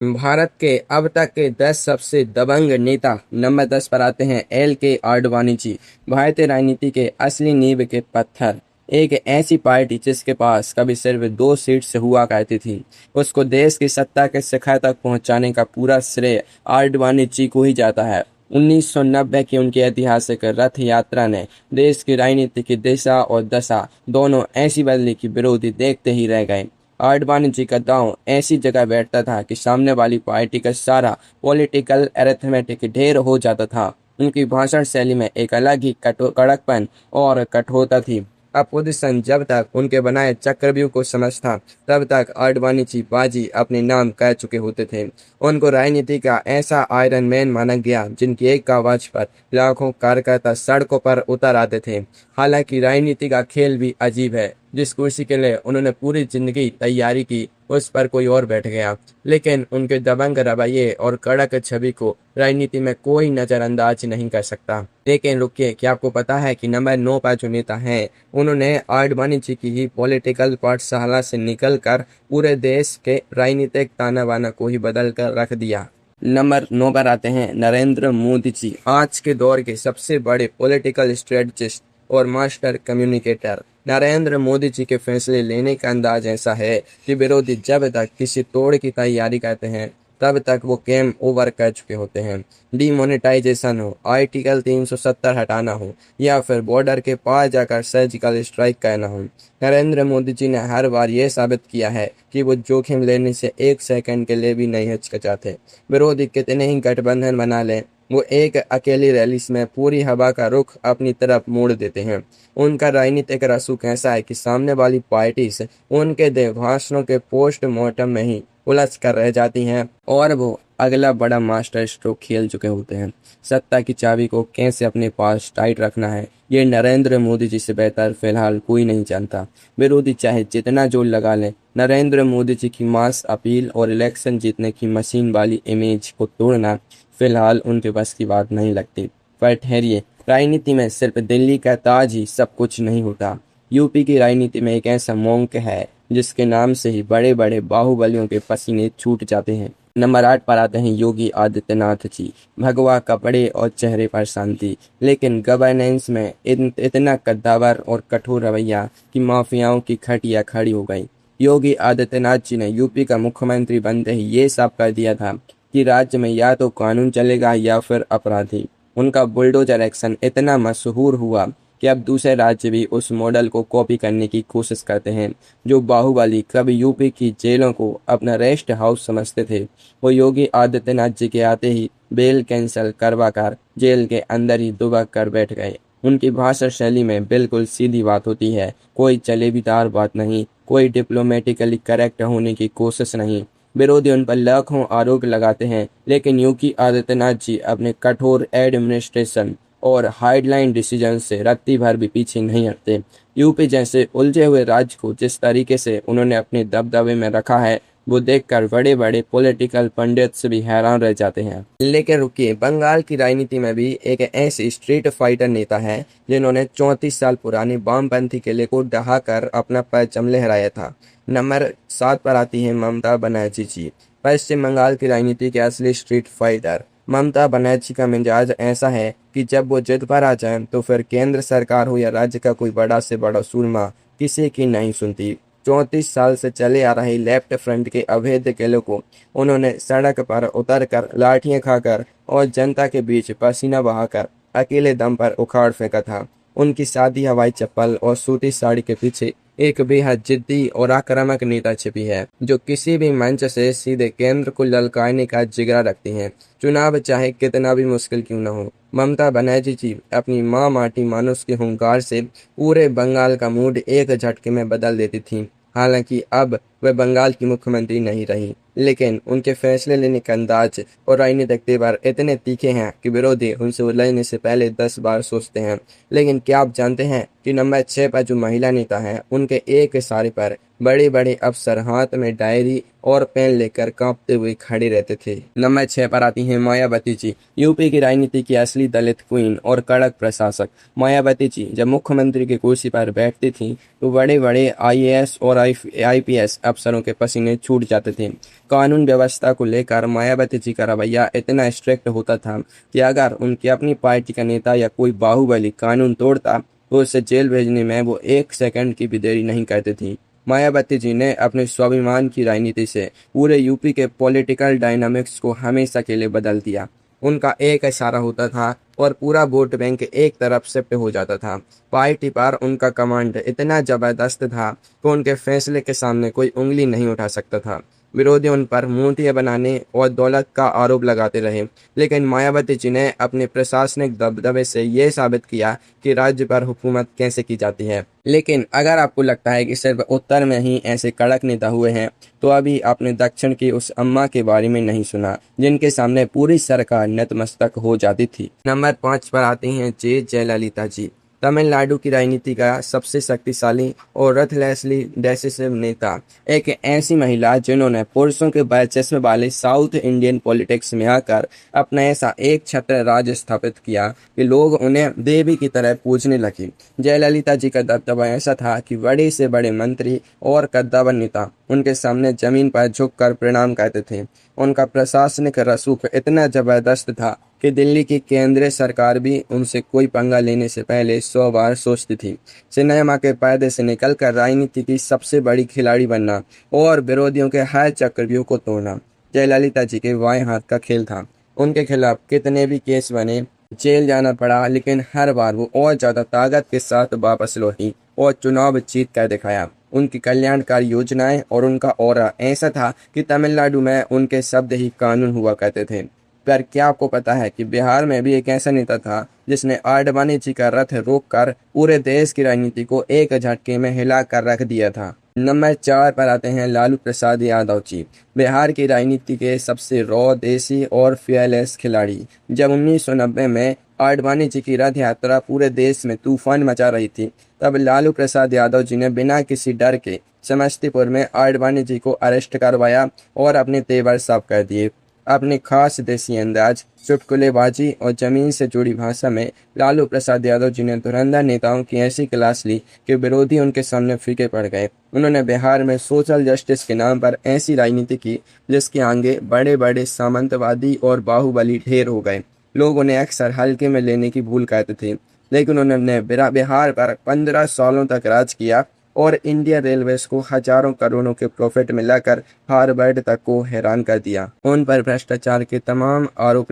भारत के अब तक के 10 सबसे दबंग नेता। नंबर 10 पर आते हैं एल के आडवाणी जी। भारतीय राजनीति के असली नींव के पत्थर। एक ऐसी पार्टी जिसके पास कभी सिर्फ 2 सीट से हुआ करती थी, उसको देश की सत्ता के शिखर तक पहुंचाने का पूरा श्रेय आडवाणी जी को ही जाता है। 1990 की उनकी ऐतिहासिक रथ यात्रा ने देश की राजनीति की दिशा और दशा दोनों ऐसी बदली कि विरोधी देखते ही रह गए। आडवाणी जी का दांव ऐसी जगह बैठता था कि सामने वाली पार्टी का सारा पॉलिटिकल अरिथमेटिक ढेर हो जाता था। उनकी भाषण शैली में एक अलग ही कड़कपन और कठोरता थी। अपोजिशन जब तक उनके बनाए चक्रव्यूह को समझता, तब तक आडवाणी जी बाजी अपने नाम कह चुके होते थे। उनको राजनीति का ऐसा आयरन मैन माना गया जिनकी एक आवाज पर लाखों कार्यकर्ता सड़कों पर उतर आते थे। हालांकि राजनीति का खेल भी अजीब है। जिस कुर्सी के लिए उन्होंने पूरी जिंदगी तैयारी की, उस पर कोई और बैठ गया। लेकिन उनके दबंग रवैये और कड़क छवि को राजनीति में कोई नजरअंदाज नहीं कर सकता। लेकिन रुकिए, क्या आपको पता है कि नंबर 9 पर जो नेता हैं, उन्होंने आडवाणी जी की ही पॉलिटिकल पाठशाला से निकलकर पूरे देश के राजनीतिक ताना बाना को ही बदल कर रख दिया। नंबर 9 पर आते हैं नरेंद्र मोदी जी। आज के दौर के सबसे बड़े पॉलिटिकल स्ट्रेटजिस्ट और मास्टर कम्युनिकेटर। नरेंद्र मोदी जी के फैसले लेने का अंदाज ऐसा है कि विरोधी जब तक किसी तोड़ की तैयारी करते हैं, तब तक वो गेम ओवर कर चुके होते हैं। डिमोनेटाइजेशन हो, आर्टिकल 370 हटाना हो, या फिर बॉर्डर के पार जाकर सर्जिकल स्ट्राइक करना हो, नरेंद्र मोदी जी ने हर बार ये साबित किया है कि वो जोखिम लेने से एक सेकंड के लिए भी नहीं हिचकिचाते। विरोधी कितने ही गठबंधन बना लें, वो एक अकेली रैली में पूरी हवा का रुख अपनी तरफ मोड़ देते हैं। उनका राजनीतिक रसूख ऐसा है कि सामने वाली पार्टी से उनके दे भाषणों के पोस्टमार्टम में ही उलझ कर रह जाती हैं और वो अगला बड़ा मास्टर स्ट्रोक खेल चुके होते हैं। सत्ता की चाबी को कैसे अपने पास टाइट रखना है, ये नरेंद्र मोदी जी से बेहतर फिलहाल कोई नहीं जानता। विरोधी चाहे जितना जोर लगा लें, नरेंद्र मोदी जी की मास अपील और इलेक्शन जीतने की मशीन वाली इमेज को तोड़ना फिलहाल उनके बस की बात नहीं लगती। पर ठहरिए, राजनीति में सिर्फ दिल्ली का ताज ही सब कुछ नहीं होता। यूपी की राजनीति में एक ऐसा मोंक है जिसके नाम से ही बड़े बड़े बाहुबलियों के पसीने छूट जाते हैं। नंबर 8 पर आते हैं योगी आदित्यनाथ जी। भगवा कपड़े और चेहरे पर शांति, लेकिन गवर्नेंस में इतना कद्दावर और कठोर रवैया कि माफियाओं की खटिया खड़ी हो गई। योगी आदित्यनाथ जी ने यूपी का मुख्यमंत्री बनते ही ये साफ कर दिया था कि राज्य में या तो कानून चलेगा या फिर अपराधी। उनका बुलडोजर एक्शन इतना मशहूर हुआ कि अब दूसरे राज्य भी उस मॉडल को कॉपी करने की कोशिश करते हैं। जो बाहुबली कभी यूपी की जेलों को अपना रेस्ट हाउस समझते थे, वो योगी आदित्यनाथ जी के आते ही बेल कैंसिल करवा कर जेल के अंदर ही दुबक कर बैठ गए। उनकी भाषा शैली में बिल्कुल सीधी बात होती है, कोई चलेबीदार बात नहीं, कोई डिप्लोमेटिकली करेक्ट होने की कोशिश नहीं। विरोधी उन पर लाखों आरोप लगाते हैं, लेकिन योगी आदित्यनाथ जी अपने कठोर एडमिनिस्ट्रेशन और हाइडलाइन डिसीजन से रत्ती भर भी पीछे नहीं हटते। यूपी जैसे उलझे हुए राज्य को जिस तरीके से उन्होंने अपने दबदबे में रखा है, वो देखकर बड़े बड़े पॉलिटिकल पंडित से भी हैरान रह जाते हैं। लेकिन रुकिए, बंगाल की राजनीति में भी एक ऐसी स्ट्रीट फाइटर नेता है जिन्होंने 34 साल पुरानी वामपंथी किले को ढहाकर अपना परचम लहराया था। नंबर 7 पर आती है ममता बनर्जी जी। पश्चिम बंगाल की राजनीति के असली स्ट्रीट फाइटर। ममता बनर्जी का मिजाज ऐसा है कि जब वो जिद पर आ जाए तो फिर केंद्र सरकार हो या राज्य का कोई बड़ा से बड़ा सूरमा, किसी की नहीं सुनती। 34 साल से चले आ रहे लेफ्ट फ्रंट के अवैध किले को उन्होंने सड़क पर उतरकर, लाठियां खाकर और जनता के बीच पसीना बहाकर अकेले दम पर उखाड़ फेंका था। उनकी सादी हवाई चप्पल और सूती साड़ी के पीछे एक बेहद जिद्दी और आक्रामक नेता छिपी है, जो किसी भी मंच से सीधे केंद्र को ललकारने का जिगरा रखती हैं, चुनाव चाहे कितना भी मुश्किल क्यों न हो। ममता बनर्जी जी अपनी माँ माटी मानुष के हुंकार से पूरे बंगाल का मूड एक झटके में बदल देती थी। हालांकि अब वह बंगाल की मुख्यमंत्री नहीं रही, लेकिन उनके फैसले लेने का अंदाज और राजनीतिक तेवर इतने तीखे हैं कि विरोधी उनसे उलझने से पहले 10 बार सोचते हैं। लेकिन क्या आप जानते हैं कि नंबर 6 पर जो महिला नेता हैं, उनके एक इशारे पर बड़े बड़े अफसर हाथ में डायरी और पेन लेकर कांपते हुए खड़े रहते थे। नंबर 6 पर आती हैं मायावती जी, यूपी की राजनीति की असली दलित क्वीन और कड़क प्रशासक। मायावती जी जब मुख्यमंत्री की कुर्सी पर बैठती थीं तो बड़े बड़े आईएएस और आईपीएस अफसरों के पसीने छूट जाते थे। कानून व्यवस्था को लेकर मायावती जी का रवैया इतना स्ट्रिक्ट होता था कि अगर उनकी अपनी पार्टी का नेता या कोई बाहुबली कानून तोड़ता तो उसे जेल भेजने में वो 1 सेकंड की भी देरी नहीं करती थी। मायावती जी ने अपने स्वाभिमान की राजनीति से पूरे यूपी के पॉलिटिकल डायनामिक्स को हमेशा के लिए बदल दिया। उनका एक इशारा होता था और पूरा वोट बैंक एक तरफ शिफ्ट हो जाता था। पार्टी पर उनका कमांड इतना जबरदस्त था कि उनके फैसले के सामने कोई उंगली नहीं उठा सकता था। विरोधी उन पर मूर्तियां बनाने और दौलत का आरोप लगाते रहे, लेकिन मायावती जी ने अपने प्रशासनिक दबदबे से ये साबित किया कि राज्य पर हुकूमत कैसे की जाती है। लेकिन अगर आपको लगता है कि सिर्फ उत्तर में ही ऐसे कड़क नेता हुए हैं, तो अभी आपने दक्षिण की उस अम्मा के बारे में नहीं सुना जिनके सामने पूरी सरकार नतमस्तक हो जाती थी। नंबर 5 पर आती हैं जयललिता जी, तमिलनाडु की राजनीति का सबसे शक्तिशाली और रथलेसली डेसिसिव नेता। एक ऐसी महिला जिन्होंने पुरुषों के वर्चस्व वाले साउथ इंडियन पॉलिटिक्स में आकर अपना ऐसा एक छत्र राज स्थापित किया कि लोग उन्हें देवी की तरह पूजने लगे। जयललिता जी का दबदबा ऐसा था कि बड़े से बड़े मंत्री और कद्दावर नेता उनके सामने जमीन पर झुककर प्रणाम करते थे। उनका प्रशासनिक रसूख इतना जबरदस्त था कि दिल्ली की केंद्रीय सरकार भी उनसे कोई पंगा लेने से पहले 100 बार सोचती थी। सिनेमा के पर्दे से निकलकर राजनीति की सबसे बड़ी खिलाड़ी बनना और विरोधियों के हर चक्रव्यूह को तोड़ना जयललिता जी के बाएं हाथ का खेल था। उनके खिलाफ कितने भी केस बने, जेल जाना पड़ा, लेकिन हर बार वो और ज्यादा ताकत के साथ वापस लौटी और चुनाव जीत कर दिखाया। उनकी कल्याणकारी योजनाएं और उनका ऑरा ऐसा था कि तमिलनाडु में उनके शब्द ही कानून हुआ करते थे। पर क्या आपको पता है कि बिहार में भी एक ऐसा नेता था जिसने आडवाणी जी का रथ रोककर पूरे देश की राजनीति को एक झटके में हिला कर रख दिया था। नंबर 4 पर आते हैं लालू प्रसाद यादव जी, बिहार की राजनीति के सबसे रॉ, देसी और फियरलेस खिलाड़ी। जब 1990 में आडवाणी जी की रथ यात्रा पूरे देश में तूफान मचा रही थी, तब लालू प्रसाद यादव जी ने बिना किसी डर के समस्तीपुर में आडवाणी जी को अरेस्ट करवाया और अपने तेवर साफ कर दिए। अपने खास देसी अंदाज, चुटकुलेबाजी और जमीन से जुड़ी भाषा में लालू प्रसाद यादव जी ने धुरंधर नेताओं की ऐसी क्लास ली कि विरोधी उनके सामने फीके पड़ गए। उन्होंने बिहार में सोशल जस्टिस के नाम पर ऐसी राजनीति की जिसके आगे बड़े बड़े सामंतवादी और बाहुबली ढेर हो गए। लोग उन्हें अक्सर हल्के में लेने की भूल करते थे, लेकिन उन्होंने बिहार पर 15 सालों तक राज किया और इंडियन रेलवेज को हजारों करोड़ों के प्रॉफिट मिलाकर हार्वर्ड तक को हैरान कर दिया। उन पर भ्रष्टाचार के तमाम आरोप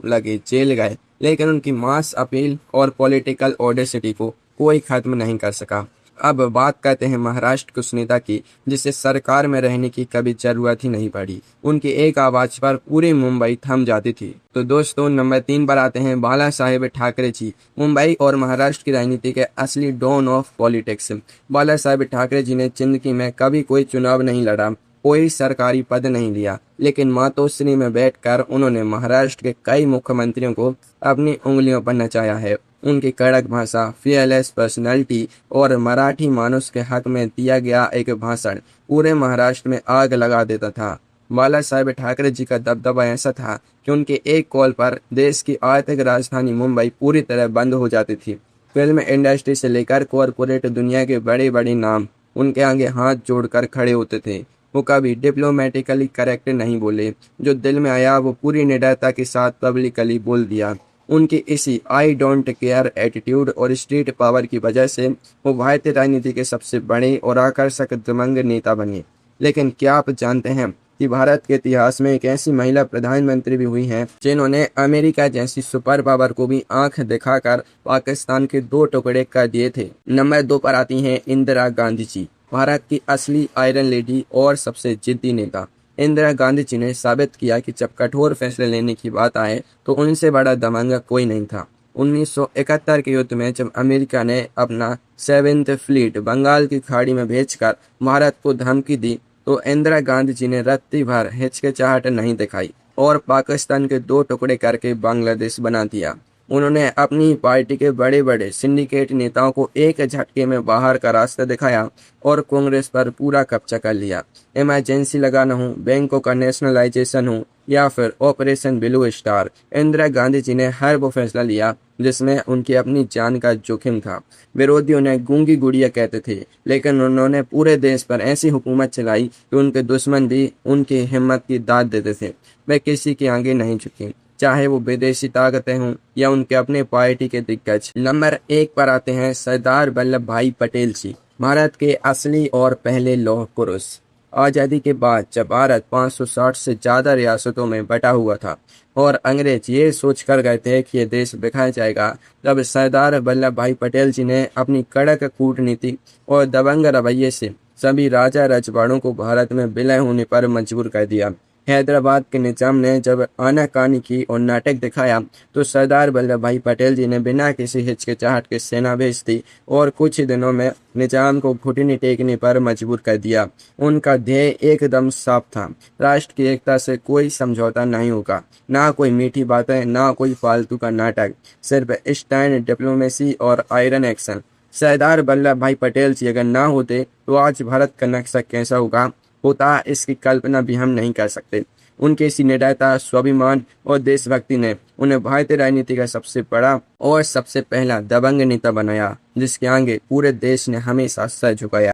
लगे, जेल गए, लेकिन उनकी मास अपील और पॉलिटिकल ऑडेसिटी को कोई खत्म नहीं कर सका। अब बात करते हैं महाराष्ट्र के उस नेता की जिसे सरकार में रहने की कभी जरूरत ही नहीं पड़ी। उनकी एक आवाज पर पूरी मुंबई थम जाती थी। तो दोस्तों, नंबर 3 पर आते हैं बाला साहेब ठाकरे जी, मुंबई और महाराष्ट्र की राजनीति के असली डॉन ऑफ पॉलिटिक्स। बाला साहेब ठाकरे जी ने जिंदगी में कभी कोई चुनाव नहीं लड़ा, कोई सरकारी पद नहीं लिया, लेकिन मातोश्री में बैठकर उन्होंने महाराष्ट्र के कई मुख्यमंत्रियों को अपनी उंगलियों पर नचाया है। उनकी कड़क भाषा, फियरलेस पर्सनैलिटी और मराठी मानुष के हक में दिया गया एक भाषण पूरे महाराष्ट्र में आग लगा देता था। बाला साहेब ठाकरे जी का दबदबा ऐसा था कि उनके एक कॉल पर देश की आर्थिक राजधानी मुंबई पूरी तरह बंद हो जाती थी। फिल्म इंडस्ट्री से लेकर कॉरपोरेट दुनिया के बड़े बड़े नाम उनके आगे हाथ जोड़कर खड़े होते थे। वो कभी डिप्लोमेटिकली करेक्ट नहीं बोले, जो दिल में आया वो पूरी निडरता के साथ पब्लिकली बोल दिया। उनकी इसी आई डोंट केयर एटीट्यूड और स्ट्रीट पावर की वजह से वो भारतीय राजनीति के सबसे बड़े और आकर्षक दबंग नेता बने। लेकिन क्या आप जानते हैं कि भारत के इतिहास में एक ऐसी महिला प्रधानमंत्री भी हुई हैं जिन्होंने अमेरिका जैसी सुपर पावर को भी आंख दिखाकर पाकिस्तान के 2 टुकड़े कर दिए थे। नंबर 2 पर आती हैं इंदिरा गांधी जी, भारत की असली आयरन लेडी और सबसे जिद्दी नेता। इंदिरा गांधी जी ने साबित किया कि जब कठोर फैसले लेने की बात आए तो उनसे बड़ा दबंग कोई नहीं था। 1971 के युद्ध में जब अमेरिका ने अपना 7th फ्लीट बंगाल की खाड़ी में भेजकर भारत को धमकी दी, तो इंदिरा गांधी जी ने रत्ती भर हिचकिचाहट नहीं दिखाई और पाकिस्तान के 2 टुकड़े करके बांग्लादेश बना दिया। उन्होंने अपनी पार्टी के बड़े बड़े सिंडिकेट नेताओं को एक झटके में बाहर का रास्ता दिखाया और कांग्रेस पर पूरा कब्जा कर लिया। इमरजेंसी लगाना हो, बैंकों का नेशनलाइजेशन हो या फिर operation blue star, Indira Gandhi ji ने हर वो फैसला लिया जिसमें उनकी अपनी जान का जोखिम था। विरोधी उन्हें गूंगी गुड़िया कहते थे, लेकिन उन्होंने पूरे देश पर ऐसी हुकूमत चलाई कि उनके दुश्मन भी उनकी हिम्मत की दाद देते थे। वे किसी के आगे नहीं झुके, चाहे वो विदेशी ताकतें हों या उनके अपने पार्टी के दिग्गज। नंबर 1 पर आते हैं सरदार वल्लभ भाई पटेल जी, भारत के असली और पहले लौह पुरुष। आज़ादी के बाद जब भारत 560 से ज़्यादा रियासतों में बटा हुआ था और अंग्रेज ये सोच कर गए थे कि ये देश बिखर जाएगा, तब सरदार वल्लभ भाई पटेल जी ने अपनी कड़क कूटनीति और दबंग रवैये से सभी राजा रजवाड़ों को भारत में विलय होने पर मजबूर कर दिया। हैदराबाद के निजाम ने जब आनाकानी की और नाटक दिखाया तो सरदार वल्लभ भाई पटेल जी ने बिना किसी हिचकिचाहट के सेना भेज दी और कुछ ही दिनों में निजाम को घुटने टेकने पर मजबूर कर दिया। उनका ध्येय एकदम साफ था, राष्ट्र की एकता से कोई समझौता नहीं होगा, ना कोई मीठी बातें, ना कोई फालतू का नाटक, सिर्फ स्टैंड, डिप्लोमेसी और आयरन एक्शन। सरदार वल्लभ भाई पटेल जी अगर ना होते तो आज भारत का नक्शा कैसा होता इसकी कल्पना भी हम नहीं कर सकते। उनके इसी निडरता, स्वाभिमान और देशभक्ति ने उन्हें भारतीय राजनीति का सबसे बड़ा और सबसे पहला दबंग नेता बनाया, जिसके आगे पूरे देश ने हमेशा सर झुकाया।